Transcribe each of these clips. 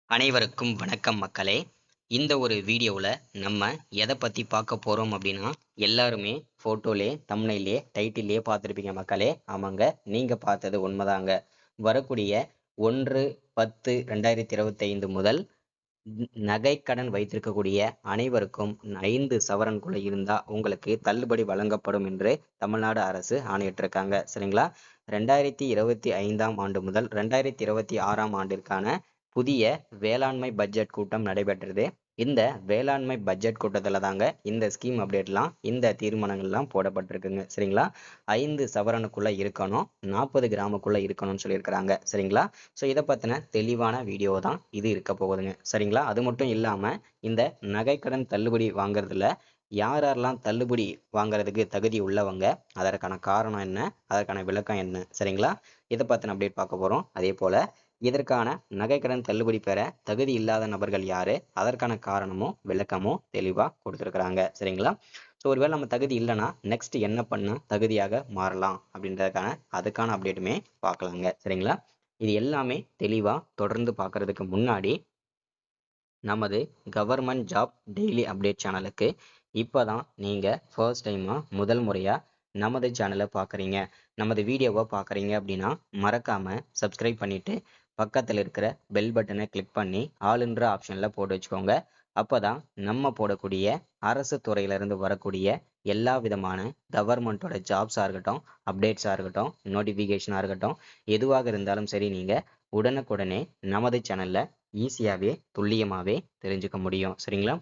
அனைவருக்கும் வணக்கம் மக்களே. இந்த ஒரு வீடியோவில் நம்ம எதை பற்றி பார்க்க போகிறோம் அப்படின்னா, எல்லாருமே ஃபோட்டோலே தம்ப்நெயிலே டைட்டிலே பார்த்துருப்பீங்க மக்களே. ஆமாங்க, நீங்கள் பார்த்தது உண்மைதாங்க. வரக்கூடிய 1/10/2025 முதல் நகைக்கடன் வைத்திருக்கக்கூடிய அனைவருக்கும் 5 சவரன்குள்ள இருந்தால் உங்களுக்கு தள்ளுபடி வழங்கப்படும் என்று தமிழ்நாடு அரசு ஆணையிட்டிருக்காங்க. சரிங்களா? 2025ஆம் ஆண்டு முதல் 2026ஆம் ஆண்டிற்கான புதிய வேளாண்மை பட்ஜெட் கூட்டம் நடைபெற்றது. இந்த வேளாண்மை பட்ஜெட் கூட்டத்தில் தாங்க இந்த ஸ்கீம் அப்டேட்லாம் இந்த தீர்மானங்கள்லாம் போடப்பட்டிருக்குங்க. சரிங்களா? 5 சவரனுக்குள்ள இருக்கணும், 40 கிராமுக்குள்ள இருக்கணும்னு சொல்லியிருக்கிறாங்க. சரிங்களா? ஸோ இதை பற்றின தெளிவான வீடியோ தான் இது இருக்க போகுதுங்க. சரிங்களா? அது மட்டும் இல்லாமல் இந்த நகைக்கடன் தள்ளுபடி வாங்குறதுல யாரெல்லாம் தள்ளுபடி வாங்குறதுக்கு தகுதி உள்ளவங்க, அதற்கான காரணம் என்ன, அதற்கான விளக்கம் என்ன, சரிங்களா? இதை பற்றின அப்டேட் பார்க்க போகிறோம். அதே போல் இதற்கான நகைக்கடன் தள்ளுபடி பெற தகுதி இல்லாத நபர்கள் யாரு, அதற்கான காரணமும் விளக்கமும் தெளிவாக கொடுத்துருக்குறாங்க. சரிங்களா? ஸோ ஒருவேளை நம்ம தகுதி இல்லைன்னா நெக்ஸ்ட் என்ன பண்ண தகுதியாக மாறலாம் அதுக்கான அப்டேட்டுமே பார்க்கலாங்க. சரிங்களா? இது எல்லாமே தெளிவாக தொடர்ந்து பார்க்கறதுக்கு முன்னாடி நமது கவர்மெண்ட் ஜாப் டெய்லி அப்டேட் சேனலுக்கு இப்போ தான் நீங்கள் ஃபர்ஸ்ட் டைமாக முதல் முறையாக நமது சேனலை பார்க்குறீங்க, நமது வீடியோவை பார்க்குறீங்க அப்படின்னா மறக்காமல் சப்ஸ்கிரைப் பண்ணிவிட்டு பக்கத்தில் இருக்கிற பெல் பட்டனை கிளிக் பண்ணி ஆளுன்ற ஆப்ஷனில் போட்டு வச்சுக்கோங்க. அப்போ தான் நம்ம போடக்கூடிய அரசு துறையிலிருந்து வரக்கூடிய எல்லா விதமான கவர்மெண்ட்டோட ஜாப்ஸாக இருக்கட்டும், அப்டேட்ஸாக இருக்கட்டும், நோட்டிஃபிகேஷனாக இருக்கட்டும், எதுவாக இருந்தாலும் சரி நீங்கள் உடனுக்குடனே நமது சேனலில் ஈஸியாகவே துல்லியமாகவே தெரிஞ்சுக்க முடியும். சரிங்களா?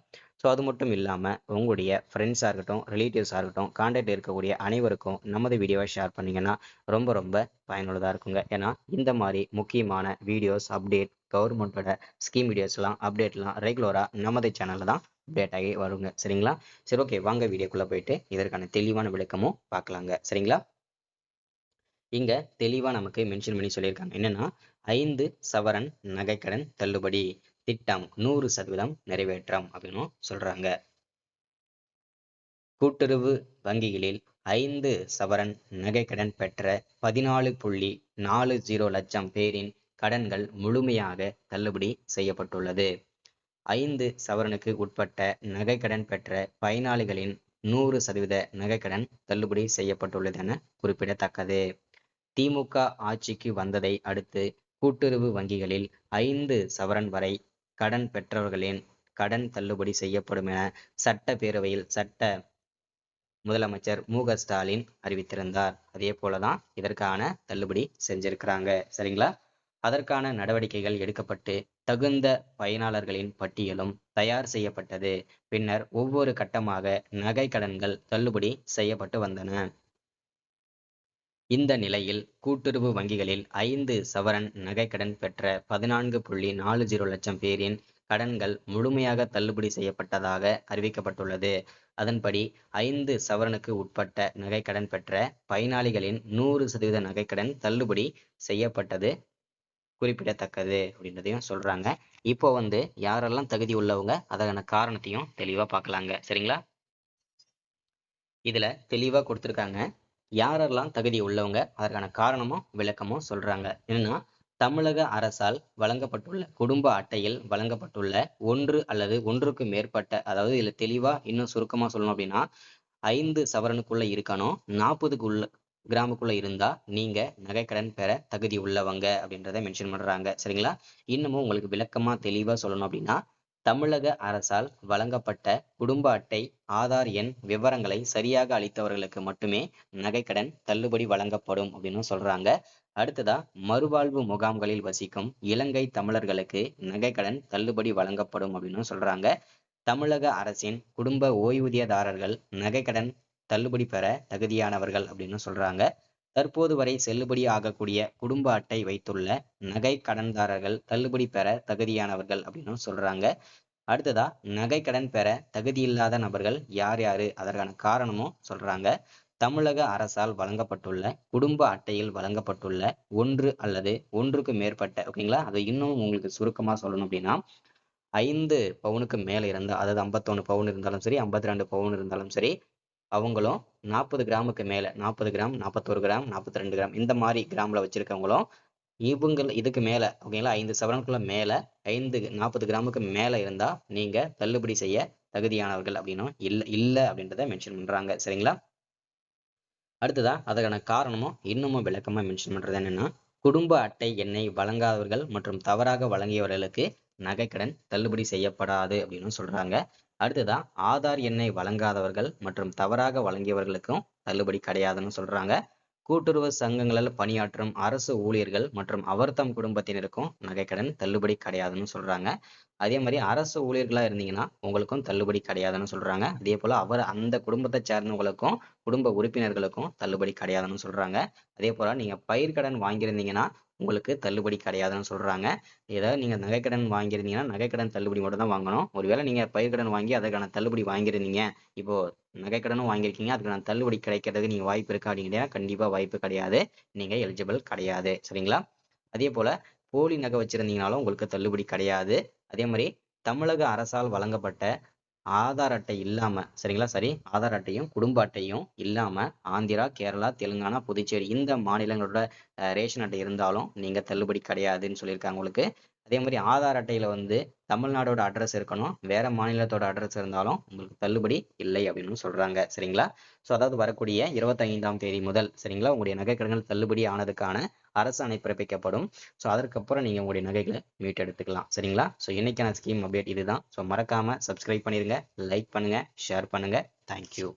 ஸோ அது மட்டும் இல்லாமல் உங்களுடைய ஃப்ரெண்ட்ஸாக இருக்கட்டும், ரிலேட்டிவ்ஸாக இருக்கட்டும், கான்டாக்ட் இருக்கக்கூடிய அனைவருக்கும் நமது வீடியோவை ஷேர் பண்ணிங்கன்னா ரொம்ப ரொம்ப பயனுள்ளதாக இருக்குங்க. ஏன்னா இந்த மாதிரி முக்கியமான வீடியோஸ், அப்டேட், கவர்மெண்ட்டோட ஸ்கீம் வீடியோஸ்லாம் அப்டேட்லாம் ரெகுலராக நமது சேனலில் தான் அப்டேட் ஆகி வருங்க. சரிங்களா? சரி, ஓகே, வாங்க வீடியோக்குள்ளே போயிட்டு இதற்கான தெளிவான விளக்கமும் பார்க்கலாங்க. சரிங்களா? இங்க தெளிவா நமக்கு மென்ஷன் பண்ணி சொல்லியிருக்காங்க. என்னன்னா 5 சவரன் நகைக்கடன் தள்ளுபடி திட்டம் 100% நிறைவேற்றம் அப்படின்னு சொல்றாங்க. கூட்டுறவு வங்கிகளில் 5 சவரன் நகைக்கடன் பெற்ற 14.40 லட்சம் பேரின் கடன்கள் முழுமையாக தள்ளுபடி செய்யப்பட்டுள்ளது. 5 சவரனுக்கு உட்பட்ட நகைக்கடன் பெற்ற பயனாளிகளின் 100% நகைக்கடன் தள்ளுபடி செய்யப்பட்டுள்ளது என குறிப்பிடத்தக்கது. திமுக ஆட்சிக்கு வந்ததை அடுத்து கூட்டுறவு வங்கிகளில் 5 சவரன் வரை கடன் பெற்றவர்களின் கடன் தள்ளுபடி செய்யப்படும் என சட்டப்பேரவையில் முதலமைச்சர் மு.க.ஸ்டாலின் அறிவித்திருந்தார். அதே போலதான் இதற்கான தள்ளுபடி செஞ்சிருக்கிறாங்க. சரிங்களா? அதற்கான நடவடிக்கைகள் எடுக்கப்பட்டு தகுந்த பயனாளர்களின் பட்டியலும் தயார் செய்யப்பட்டது. பின்னர் ஒவ்வொரு கட்டமாக நகை கடன்கள் தள்ளுபடி செய்யப்பட்டு வந்தன. இந்த நிலையில் கூட்டுறவு வங்கிகளில் 5 சவரன் நகைக்கடன் பெற்ற 14.40 லட்சம் பேரின் கடன்கள் முழுமையாக தள்ளுபடி செய்யப்பட்டதாக அறிவிக்கப்பட்டுள்ளது. அதன்படி 5 சவரனுக்கு உட்பட்ட நகைக்கடன் பெற்ற பயனாளிகளின் 100% நகைக்கடன் தள்ளுபடி செய்யப்பட்டது குறிப்பிடத்தக்கது அப்படின்றதையும் சொல்றாங்க. இப்போ யாரெல்லாம் தகுதி உள்ளவங்க, அதற்கான காரணத்தையும் தெளிவா பார்க்கலாங்க. சரிங்களா? இதுல தெளிவா கொடுத்திருக்காங்க. யாரெல்லாம் தகுதி உள்ளவங்க, அதற்கான காரணமும் விளக்கமும் சொல்றாங்க. என்னன்னா, தமிழக அரசால் வழங்கப்பட்டுள்ள குடும்ப அட்டையில் வழங்கப்பட்டுள்ள 1 அல்லது 1க்கு மேற்பட்ட, அதாவது இதுல தெளிவா இன்னும் சுருக்கமா சொல்லணும் அப்படின்னா 5 சவரனுக்குள்ள இருக்கணும், 40 கிராமுக்குள்ள இருந்தா நீங்க நகைக்கடன் பெற தகுதி உள்ளவங்க அப்படின்றத மென்ஷன் பண்றாங்க. சரிங்களா? இன்னமும் உங்களுக்கு விளக்கமா தெளிவா சொல்லணும் அப்படின்னா, தமிழக அரசால் வழங்கப்பட்ட குடும்ப அட்டை, ஆதார் எண் விவரங்களை சரியாக அளித்தவர்களுக்கு மட்டுமே நகைக்கடன் தள்ளுபடி வழங்கப்படும் அப்படின்னு சொல்றாங்க. அடுத்ததா, மறுவாழ்வு முகாம்களில் வசிக்கும் இலங்கை தமிழர்களுக்கு நகைக்கடன் தள்ளுபடி வழங்கப்படும் அப்படின்னு சொல்றாங்க. தமிழக அரசின் குடும்ப ஓய்வூதியதாரர்கள் நகைக்கடன் தள்ளுபடி பெற தகுதியானவர்கள் அப்படின்னு சொல்றாங்க. தற்போது வரை செல்லுபடி ஆகக்கூடிய குடும்ப அட்டை வைத்துள்ள நகை கடன்தாரர்கள் தள்ளுபடி பெற தகுதியானவர்கள் அப்படின்னு சொல்றாங்க. அடுத்ததா, நகை கடன் பெற தகுதியில்லாத நபர்கள் யார் யாரு, அதற்கான காரணமும் சொல்றாங்க. தமிழக அரசால் வழங்கப்பட்டுள்ள குடும்ப அட்டையில் வழங்கப்பட்டுள்ள 1 அல்லது 1க்கு மேற்பட்ட, ஓகேங்களா, அது இன்னும் உங்களுக்கு சுருக்கமா சொல்லணும் அப்படின்னா 5 பவுனுக்கு மேல இருந்தா, அதாவது 51 பவுன் இருந்தாலும் சரி, 52 பவுன் இருந்தாலும் சரி, அவங்களும் 40 கிராமுக்கு மேல 40 கிராம், 41 கிராம், 42 கிராம் இந்த மாதிரி கிராம்ல வச்சிருக்கவங்களும் இதுக்கு மேல ஓகேங்களா 5 சவரனுக்குள்ள மேல 40 கிராமுக்கு மேல இருந்தா நீங்க தள்ளுபடி செய்ய தகுதியானவர்கள் அப்படின்னும் இல்ல அப்படின்றத மென்ஷன் பண்றாங்க. சரிங்களா? அடுத்ததா அதற்கான காரணமும் இன்னமும் விளக்கமா மென்ஷன் பண்றது என்னன்னா, குடும்ப அட்டை எண்ணை வழங்காதவர்கள் மற்றும் தவறாக வழங்கியவர்களுக்கு நகைக்கடன் தள்ளுபடி செய்யப்படாது அப்படின்னு சொல்றாங்க. அடுத்ததா ஆதார் எண்ணை வழங்காதவர்கள் மற்றும் தவறாக வழங்கியவர்களுக்கும் தள்ளுபடி கிடையாதுன்னு சொல்றாங்க. கூட்டுறவு சங்கங்களில் பணியாற்றும் அரசு ஊழியர்கள் மற்றும் அவர்தம் குடும்பத்தினருக்கும் நகைக்கடன் தள்ளுபடி கிடையாதுன்னு சொல்றாங்க. அதே மாதிரி அரசு ஊழியர்களா இருந்தீங்கன்னா உங்களுக்கும் தள்ளுபடி கிடையாதுன்னு சொல்றாங்க. அதே போல அந்த குடும்பத்தை சார்ந்தவங்களுக்கும் குடும்ப உறுப்பினர்களுக்கும் தள்ளுபடி கிடையாதுன்னு சொல்றாங்க. அதே போல நீங்க பயிர்க்கடன் வாங்கியிருந்தீங்கன்னா உங்களுக்கு தள்ளுபடி கிடையாதுன்னு சொல்றாங்க. ஏதாவது நீங்க நகைக்கடன் வாங்கியிருந்தீங்கன்னா நகைக்கடன் தள்ளுபடி மட்டும் தான் வாங்கணும். ஒருவேளை நீங்க பயிர்க்கடன் வாங்கி அதற்கான தள்ளுபடி வாங்கியிருந்தீங்க, இப்போ நகைக்கடனும் வாங்கியிருக்கீங்க, அதுக்கான தள்ளுபடி கிடைக்கிறதுக்கு நீங்க வாய்ப்பு இருக்கா அப்படின்னா கண்டிப்பா வாய்ப்பு கிடையாது. நீங்க எலிஜிபிள் கிடையாது. சரிங்களா? அதே போல போலி நகை வச்சிருந்தீங்கனாலும் உங்களுக்கு தள்ளுபடி கிடையாது. அதே மாதிரி தமிழக அரசால் வழங்கப்பட்ட ஆதார் அட்டை இல்லாம சரிங்களா? சரி ஆதார் அட்டையும் குடும்ப அட்டையும் இல்லாம ஆந்திரா, கேரளா, தெலுங்கானா, புதுச்சேரி இந்த மாநிலங்களோட ரேஷன் அட்டை இருந்தாலும் நீங்க தள்ளுபடி கிடையாதுன்னு சொல்லியிருக்காங்க உங்களுக்கு. அதே மாதிரி ஆதார் அட்டையில வந்து தமிழ்நாடோட அட்ரஸ் இருக்கணும். வேற மாநிலத்தோட அட்ரஸ் இருந்தாலும் உங்களுக்கு தள்ளுபடி இல்லை அப்படின்னு சொல்றாங்க. சரிங்களா? ஸோ அதாவது வரக்கூடிய 25ஆம் தேதி முதல் சரிங்களா உங்களுடைய நகைக்கடன்கள் தள்ளுபடி ஆனதுக்கான அரசாணை பிறப்பிக்கப்படும். ஸோ அதற்கப்புறம் நீங்க உங்களுடைய நகைகளை மீட்டெடுத்துக்கலாம். சரிங்களா? ஸோ இன்னைக்கான ஸ்கீம் அப்டேட் இதுதான். ஸோ மறக்காம சப்ஸ்கிரைப் பண்ணிருங்க, லைக் பண்ணுங்க, ஷேர் பண்ணுங்க. தேங்க்யூ.